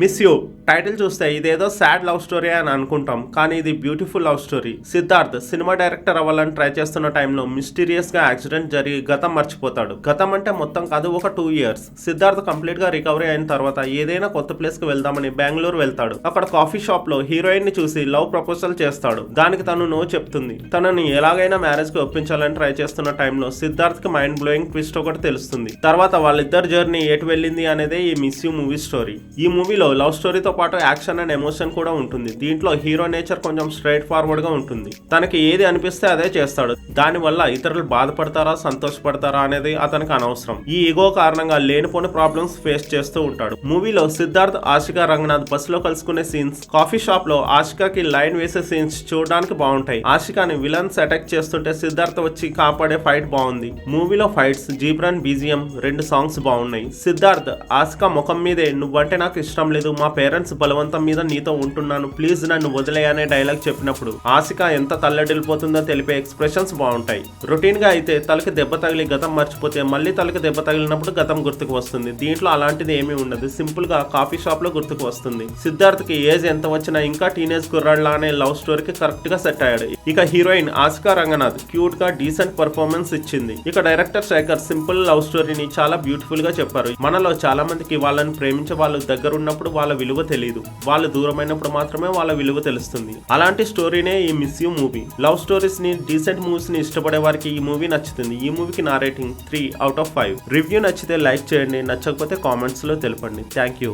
Miss you title చూస్తే ఇదేదో sad love story అని అనుకుంటాం, కానీ ఇది beautiful love story. Siddharth cinema director అవ్వాలని ట్రై చేస్తున్న టైంలో మిస్టీరియస్ గా యాక్సిడెంట్ జరిగి గతం మర్చిపోతాడు. గతం అంటే మొత్తం కాదు, ఒక 2 years. సిద్ధార్థ్ కంప్లీట్ గా రికవరీ అయిన తర్వాత ఏదైనా కొత్త ప్లేస్ కి వెళ్దామని బెంగళూరు వెళ్తాడు. అక్కడ కాఫీ షాప్ లో హీరోయిన్ ని చూసి లవ్ ప్రపోజల్ చేస్తాడు. దానికి తను నో చెప్తుంది. తనని ఎలాగైనా మ్యారేజ్ కి ఒప్పించాలని ట్రై చేస్తున్న టైంలో సిద్ధార్థ్ కి మైండ్ బ్లోయింగ్ ట్విస్ట్ ఒకటి తెలుస్తుంది. తర్వాత వాళ్ళిద్దరు జర్నీ ఎటు వెళ్ళింది అనేదే ఈ మిస్ యూ మూవీ స్టోరీ. ఈ మూవీలో లవ్ స్టోరీతో పాటు యాక్షన్ అండ్ ఎమోషన్ కూడా ఉంటుంది. దీంట్లో హీరో నేచర్ కొంచెం స్ట్రైట్ ఫార్వర్డ్ గా ఉంటుంది. తనకి ఏది అనిపిస్తే అదే చేస్తాడు. దానివల్ల ఇతరులు బాధపడతారా సంతోషపడతారా అనేది అతనికి అనవసరం. ఈ ఈగో కారణంగా లేనిపోని ప్రాబ్లమ్స్ ఫేస్ చేస్తూ ఉంటాడు. మూవీలో సిద్ధార్థ్ ఆశికా రంగనాథ్ బస్సులో కలుసుకునే సీన్స్, కాఫీ షాప్ లో ఆశికాకి లైన్ వేసే సీన్స్ చూడడానికి బాగుంటాయి. ఆశికాని విలన్స్ అటాక్ చేస్తుంటే సిద్ధార్థ్ వచ్చి కాపాడే ఫైట్ బాగుంది. మూవీలో ఫైట్స్, జీబ్రాన్ బీజిఎం, 2 సాంగ్స్ బాగున్నాయి. సిద్ధార్థ్ ఆశికా ముఖం మీదే "నువ్వంటే నాకు ఇష్టం లేదు, మా పేరెంట్స్ బలవంతం మీద నీతో ఉంటున్నాను, ప్లీజ్ నన్ను వదిలే" అనే డైలాగ్ చెప్పినప్పుడు ఆశిక ఎంత తల్లడిల్లిపోతుందో తెలిపే ఎక్స్ప్రెషన్స్ బాగుంటాయి. రొటీన్ గా అయితే తలకి దెబ్బ తగిలి గతం మర్చిపోతే మళ్ళీ తలకి దెబ్బ తగిలినప్పుడు గతం గుర్తుకు వస్తుంది. దీంట్లో అలాంటిది ఏమీ ఉండదు. సింపుల్ గా కాఫీ షాప్ లో గుర్తుకు వస్తుంది. సిద్ధార్థ్ కి ఏజ్ ఎంత వచ్చినా ఇంకా టీనేజ్ కుర్రాళ్ళ అనే లవ్ స్టోరీకి కరెక్ట్ గా సెట్ అయ్యాడు. ఇక హీరోయిన్ ఆశికా రంగనాథ్ క్యూట్ గా డీసెంట్ పర్ఫార్మెన్స్ ఇచ్చింది. ఇక డైరెక్టర్ శేఖర్ సింపుల్ లవ్ స్టోరీని చాలా బ్యూటిఫుల్ గా చెప్పారు. మనలో చాలా మందికి వాళ్ళని ప్రేమించే వాళ్ళు దగ్గర ఉన్నప్పుడు వాళ్ళ విలువ తెలియదు, వాళ్ళు దూరమైనప్పుడు మాత్రమే వాళ్ళ విలువ తెలుస్తుంది. అలాంటి స్టోరీనే ఈ miss you movie. Love stories ని, డీసెంట్ మూవీస్ ని ఇష్టపడే వారికి ఈ మూవీ నచ్చుతుంది. ఈ మూవీకి నా రేటింగ్ 3 out of 5. రివ్యూ నచ్చితే లైక్ చేయండి, నచ్చకపోతే కామెంట్స్ లో తెలపండి. Thank you.